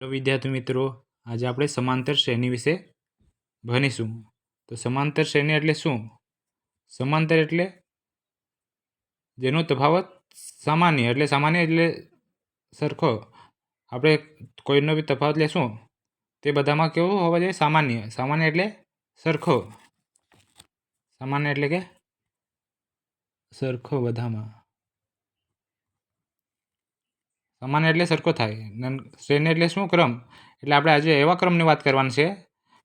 તો વિદ્યાર્થી મિત્રો, આજે આપણે સમાંતર શ્રેણી વિશે ભણીશું. તો સમાંતર શ્રેણી એટલે શું? સમાંતર એટલે જેનો તફાવત સામાન્ય એટલે સરખો. આપણે કોઈનો બી તફાવત લેશું તે બધામાં કેવું હોવા જોઈએ? સામાન્ય એટલે સરખો. સામાન્ય એટલે કે સરખો બધામાં. સામાન્ય એટલે સરખો થાય. શ્રેણી એટલે શું? ક્રમ. એટલે આપણે આજે એવા ક્રમની વાત કરવાની છે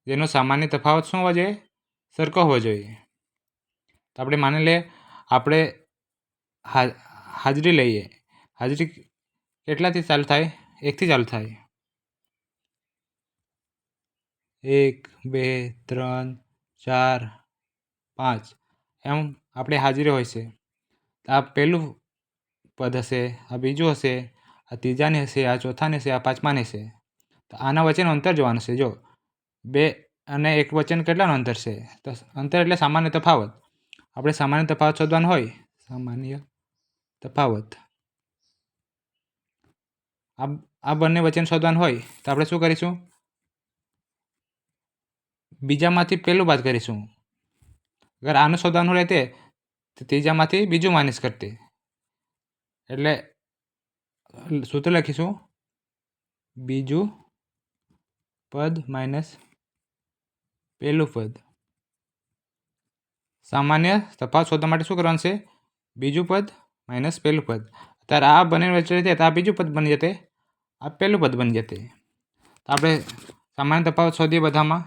જેનો સામાન્ય તફાવત શું હોવો જોઈએ? સરખો હોવો જોઈએ. તો આપણે માની લે આપણે હાજરી લઈએ. હાજરી કેટલાથી ચાલુ થાય? 1થી ચાલુ થાય. 1, 2, 3, 4, 5 એમ આપણે હાજરી હોય છે. આ પહેલું પદ હશે, આ બીજું હશે, આ ત્રીજાની હશે, આ ચોથાની હશે, આ પાંચમાની હશે. તો આના વચ્ચેનું અંતર જોવાનું છે. જો 2 અને 1 વચ્ચેનું કેટલાનું અંતર છે? તો અંતર એટલે સામાન્ય તફાવત. આપણે સામાન્ય તફાવત શોધવાનો હોય. સામાન્ય તફાવત આ બંને વચ્ચેનું શોધવાનું હોય તો આપણે શું કરીશું? બીજામાંથી પહેલું બાદ કરીશું. અગર આનું શોધવાનું રહેતે તો ત્રીજામાંથી બીજું માઇનસ કરતે. એટલે સૂત્ર લખીશું, બીજું પદ માઇનસ પહેલું પદ. સામાન્ય તફાવત શોધવા માટે શું કરવાનું છે? બીજું પદ માઇનસ પહેલું પદ. અત્યારે આ બંને વચ્ચે રહેતે તો આ બીજું પદ બની જતે, આ પહેલું પદ બની જતે. તો આપણે સામાન્ય તફાવત શોધીએ બધામાં.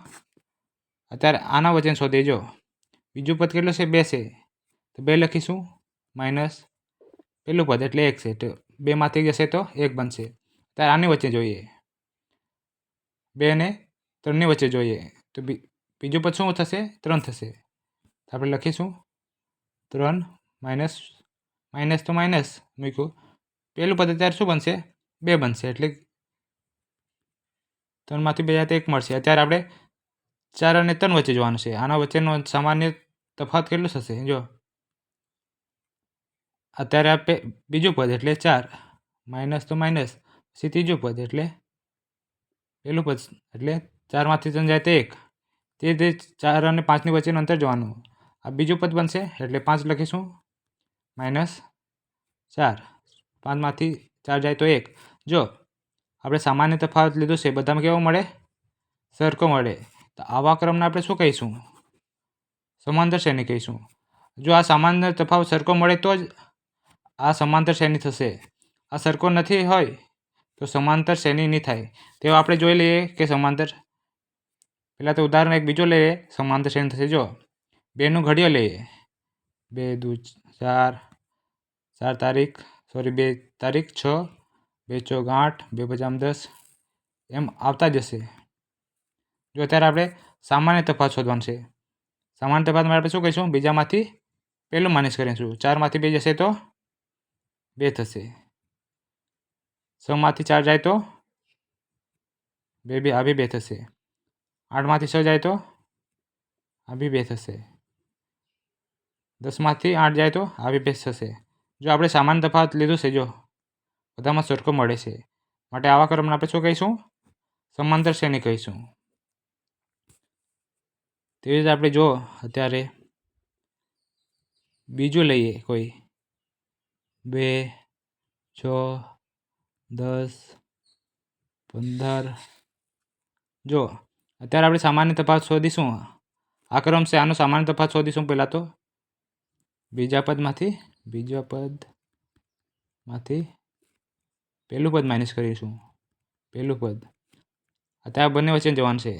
અત્યારે આના વચ્ચે શોધીએ. જો બીજું પદ કેટલું છે? 2 છે. તો 2 લખીશું માઇનસ પહેલું પદ એટલે 1 છે. તો 2માંથી જશે તો 1 બનશે. ત્યારે આની વચ્ચે જોઈએ. 2 અને 3ની વચ્ચે જોઈએ તો બીજું પદ શું થશે? 3 થશે. તો આપણે લખીશું 3 માઇનસ તો માઇનસ મૂક્યું. પહેલું પદ અત્યારે શું બનશે? 2 બનશે. એટલે 3માંથી 2 જાય તો 1 મળશે. અત્યારે આપણે 4 અને 3 વચ્ચે જોવાનું છે. આના વચ્ચેનો સામાન્ય તફાવત કેટલું થશે? જો અત્યારે આ બીજું પદ એટલે 4 માઇનસ તો માઇનસ, પછી ત્રીજું પદ એટલે પહેલું પદ એટલે 4માંથી 3 જાય તો 1. તે રીતે 4 અને 5ની વચ્ચેનું અંતર જોવાનું. આ બીજું પદ બનશે એટલે 5 લખીશું માઇનસ 4. 5માંથી 4 જાય તો 1. જો આપણે સામાન્ય તફાવત લીધું છે બધામાં કેવો મળે? સરખો મળે. તો આવા ક્રમને આપણે શું કહીશું? સમાંતર શ્રેણી કહીશું. જો આ સામાન્ય તફાવત સરખો મળે તો જ આ સમાંતર શ્રેણી થશે. આ સરખો નથી હોય તો સમાંતર શ્રેણી નહીં થાય. તેઓ આપણે જોઈ લઈએ કે સમાંતર. પહેલાં તો ઉદાહરણ એક બીજો લઈએ. સમાંતર શ્રેણી થશે. જો 2નું ઘડિયો લઈએ. 2 દુ 4, 2 તારીખ 6, 2 ચોક 8, 2 પચામ 10 એમ આવતા જશે. જો અત્યારે આપણે સામાન્ય તફાવત શોધવાનું છે. સામાન્ય તફાવતમાં આપણે શું કહીશું? બીજામાંથી પહેલું માઇનસ કરીશું. 4માંથી 2 જશે તો 2 થશે. 6માંથી 4 જાય તો 2 આ બી 2 થશે. 8માંથી 6 જાય તો આ બી 2 થશે. 10માંથી 8 જાય તો આ બી 2 થશે. જો આપણે સામાન્ય તફાવત લીધું છે, જો બધામાં સરખો મળે છે, માટે આવા ક્રમને આપણે શું કહીશું? સમાંતર શ્રેણી કહીશું. તેવી રીતે આપણે જો અત્યારે બીજું લઈએ કોઈ 2, 6, 10, 15. જો અત્યારે આપણે સામાન્ય તફાવત શોધીશું. આ ક્રમ છે, આનો સામાન્ય તફાવત શોધીશું. પહેલાં તો બીજા પદમાંથી પહેલું પદ માઇનસ કરીશું. પહેલું પદ અત્યારે બંને વચ્ચે જવાનું છે.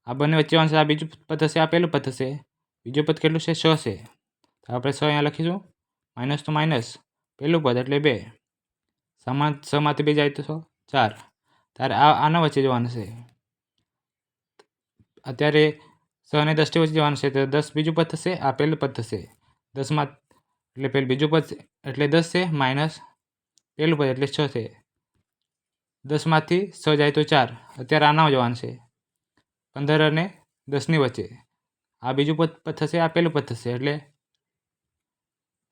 આ બંને વચ્ચે જવાનું છે. આ બીજું પદ થશે, આ પહેલું પદ થશે. બીજું પદ કેટલું છે? 6 છે. તો આપણે 6 અહીંયા લખીશું. માઇનસ તો માઇનસ પહેલું પદ એટલે 2. 6માંથી 2 જાય તો 4. ત્યારે આના વચ્ચે જવાનું છે. અત્યારે 6 અને 10 વચ્ચે જવાનું છે. તો 10 બીજું પદ થશે, આ પહેલું પદ થશે. 10માં એટલે બીજું પદ એટલે 10 છે, માઇનસ પહેલું પદ એટલે 6 છે. 10માંથી 6 જાય તો 4. અત્યારે આના જવાનું છે. 15 અને 10ની વચ્ચે આ બીજું પદ થશે, આ પહેલું પદ થશે. એટલે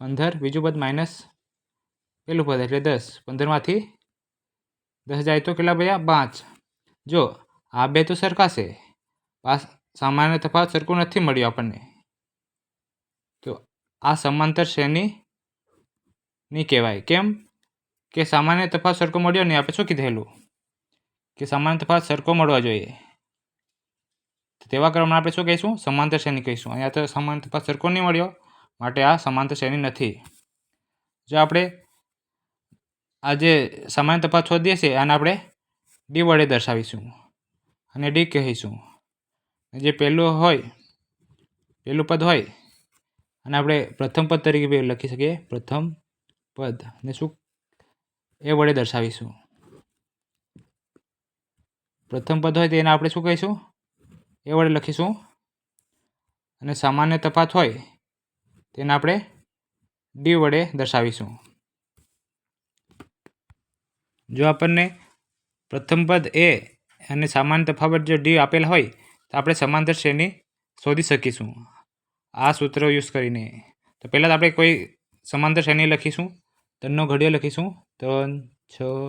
15 બીજું પદ માઇનસ પહેલું પદ એટલે 10. 15માંથી 10 જાય તો કેટલા બચ્યા 5। જો આ બે તો સરખા છે, સામાન્ય તફાવત સરખું નથી મળ્યું આપણને, તો આ સમાંતર શ્રેણી નહીં કહેવાય। કેમ કે સામાન્ય તફાવત સરખો મળ્યો નહીં, આપણે શું કીધેલું કે સામાન્ય તફાવત સરખો મળવા જોઈએ, તેવા ક્રમમાં આપણે શું કહીશું? સમાંતર શ્રેણી કહીશું। અહીંયા તો સામાન્ય તફાવત સરખો નહીં મળ્યો, માટે આ સમાંતર શ્રેણી નથી। જો આપણે આ જે સામાન્ય તફાવત શોધીએ છીએ આને આપણે ડી વડે દર્શાવીશું અને ડી કહીશું। જે પહેલું પદ હોય અને આપણે પ્રથમ પદ તરીકે લખી શકીએ, પ્રથમ પદ ને શું એ વડે દર્શાવીશું। પ્રથમ પદ હોય તેને આપણે શું કહીશું? એ વડે લખીશું, અને સામાન્ય તફાવત હોય તેને આપણે ડી વડે દર્શાવીશું। જો આપણને પ્રથમ પદ એ અને સામાન્ય તફાવત જો ડી આપેલા હોય તો આપણે સમાંતર શ્રેણી શોધી શકીશું આ સૂત્ર યુઝ કરીને। તો પહેલાં આપણે કોઈ સમાંતર શ્રેણી લખીશું, 3નો ઘડિયો લખીશું, 3, 6,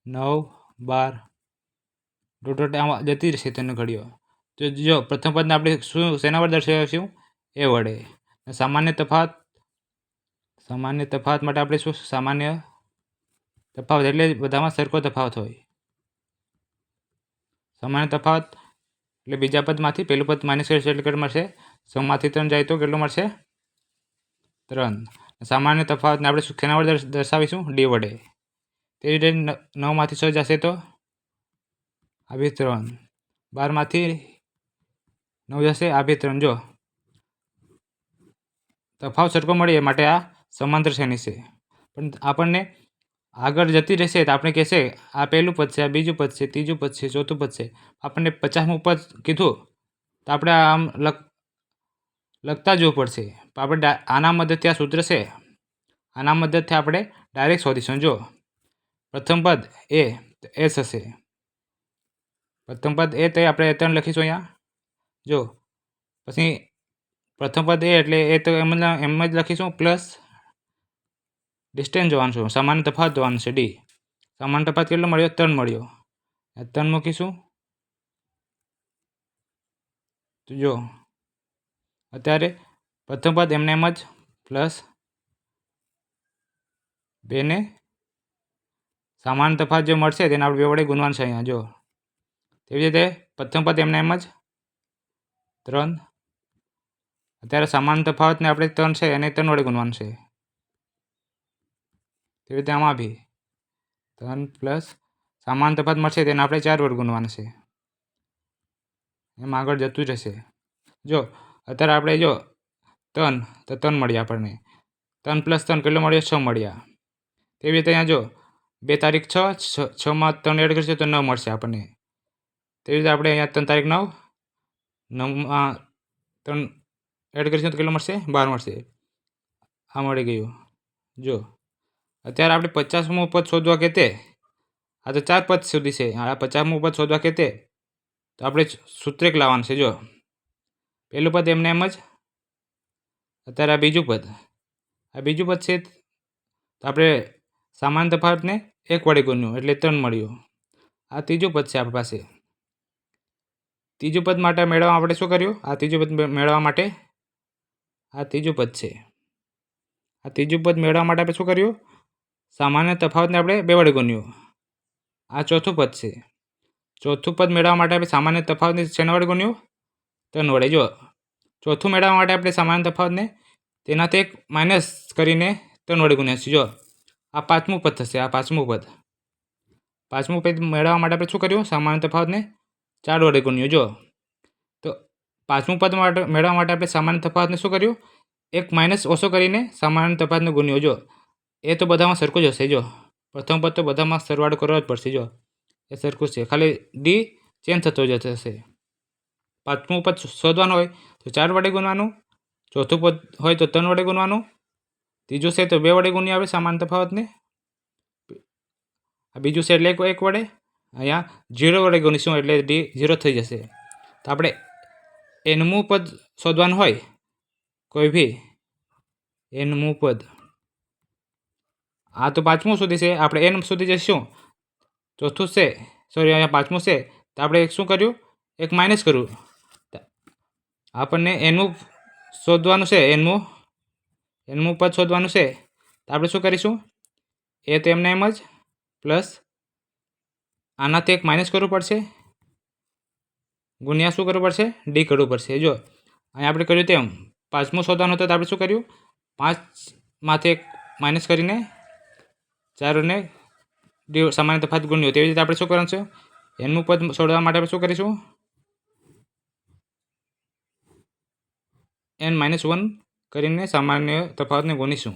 9, 12 ડોટ આમાં જતી રહેશે 3નો ઘડિયો। તો જો પ્રથમ પદને આપણે શેના વડે દર્શાવીશું? એ વડે। સામાન્ય તફાવત માટે આપણે શું? સામાન્ય તફાવત એટલે બધામાં સરખો તફાવત હોય। સામાન્ય તફાવત એટલે બીજા પદમાંથી પહેલું પદ માઇનસ કરીશું એટલે કેટલું મળશે? 6માંથી 3 જાય તો કેટલું મળશે? 3। સામાન્ય તફાવતને આપણે શેના વડે દર્શાવીશું? ડી વડે। તે રીતે 9માંથી 6 જશે તો આ બી 3, 12માંથી 9 જશે આ બી 3। જો તફાવત સરખો મળે માટે આ સમાંતર શ્રેણી છે, પણ આપણને આગળ જતી રહેશે તો આપણે કહેશે આ પહેલું પદ છે, આ બીજું પદ છે, ત્રીજું પદ છે, ચોથું પદ છે। આપણને 50મું પદ કીધું તો આપણે આમ લખતા જવું પડશે। આપણે આના મદદથી આ સૂત્ર છે, આના મદદથી આપણે ડાયરેક્ટ શોધીશું। જો પ્રથમ પદ એ તો એ થશે, પ્રથમ પદ એ તો આપણે 3 લખીશું અહીંયા। જો પછી પ્રથમ પદ એ એટલે એ તો એમ જ લખીશું, પ્લસ ડિસ્ટન્સ જોવાનું છે, સામાન્ય તફાવત જોવાનું છે ડી। સામાન્ય તફાવત કેટલો મળ્યો? 3 મળ્યો, 3 મૂકીશું। તો જો અત્યારે પ્રથમ પદ એમને એમ જ પ્લસ 2ને સામાન્ય તફાવત જે મળશે તેને આપણે 2 વડે ગુણવાનું છે અહીંયા। જો તેવી રીતે પ્રથમ પદ એમને એમ જ 3, અત્યારે સામાન્ય તફાવતને આપણે 3 છે એને 3 વડે ગુણવાનું છે। તેવી રીતે આમાં બી 3 પ્લસ સામાન્ય તફાવત મળશે તેને આપણે 4 વડે ગુણવાનું છે, એમ આગળ જતું રહેશે। જો અત્યારે આપણે જો 3 તો 3 મળ્યા આપણને, 3 પ્લસ 3 કેટલો મળ્યો? 6 મળ્યા। તેવી રીતે અહીંયા જો 2 તારીખ 6, 6માં 3 એડ કરીશું તો 9 મળશે આપણને। તેવી રીતે આપણે અહીંયા 3 તારીખ 9, 9માં 3 એડ કરીશું તો કેટલો મળશે? 12 મળશે। આ મળી ગયું। જો અત્યારે આપણે 50મું પદ શોધવા કહેતે, આ તો 4 પદ સુધી છે, આ 50મું પદ શોધવા કહેતે તો આપણે સૂત્ર એક લાવવાનું છે। જો પહેલું પદ એમને એમ જ, અત્યારે આ બીજું પદ છે તો આપણે સામાન્ય તફાવતને 1 વડે ગુણ્યું એટલે 3 મળ્યું। આ ત્રીજું પદ છે આપણી પાસે। ત્રીજું પદ માટે મેળવવા આપણે શું કર્યું? આ ત્રીજું પદ મેળવવા માટે આ ત્રીજું પદ છે, આ ત્રીજું પદ મેળવવા માટે આપણે શું કર્યું? સામાન્ય તફાવતને આપણે 2 વડે ગુણ્યું। આ ચોથું પદ છે, ચોથું પદ મેળવવા માટે આપણે સામાન્ય તફાવતને શેના વડે ગુણ્યું? 3 વડે। જો ચોથું મેળવવા માટે આપણે સામાન્ય તફાવતને તેનાથી 1 માઇનસ કરીને 3 વડે ગુણ્યા છે। જો આ 5મું પદ થશે, આ 5મું પદ મેળવવા માટે આપણે શું કર્યું? સામાન્ય તફાવતને 4 વડે ગુણ્યું। જો તો 5મું પદ મેળવવા માટે આપણે સામાન્ય તફાવતને શું કર્યું? 1 માઇનસ ઓછો કરીને સામાન્ય તફાવતને ગુણ્યો। જો એ તો બધામાં સરખું જ હશે। જો પ્રથમ પદ તો બધામાં સરવાળો કરવો જ પડશે। જો એ સરખું છે, ખાલી ડી ચેન્જ થતો જ હશે। 5મું પદ શોધવાનું હોય તો 4 વડે ગુણવાનું, ચોથું પદ હોય તો 3 વડે ગુણવાનું, ત્રીજું છે તો 2 વડે ગુણીએ આપણે સામાન્ય તફાવતને, આ બીજું છે એટલે 1 વડે, અહીંયા 0 વડે ગુણીશું એટલે ડી 0 થઈ જશે। તો આપણે nમું પદ શોધવાનું હોય, કોઈ બી nમું પદ, આ તો પાંચમું સુધી છે, આપણે એન સુધી જઈશું. ચોથું છે, સોરી અહીંયા પાંચમું છે, તો આપણે એક શું કર્યું, એક માઇનસ કર્યું. આપણને એનમું શોધવાનું છે, એનમું પદ શોધવાનું છે. તો આપણે શું કરીશું, એ તો એમને એમ જ પ્લસ આનાથી એક માઇનસ કરવું પડશે, ગુણ્યા શું કરવું પડશે, ડી કરવું પડશે. જો અહીંયા આપણે કર્યું તેમ પાંચમું શોધવાનું હતું, તો આપણે શું કર્યું, 5માંથી એક માઇનસ કરીને 4ને સામાન્ય તફાવત ગુણ્યો. તેવી રીતે આપણે શું કરવાનું છે, એનમું પદ શોધવા માટે આપણે શું કરીશું, n-1 કરીને સામાન્ય તફાવતને ગુણીશું.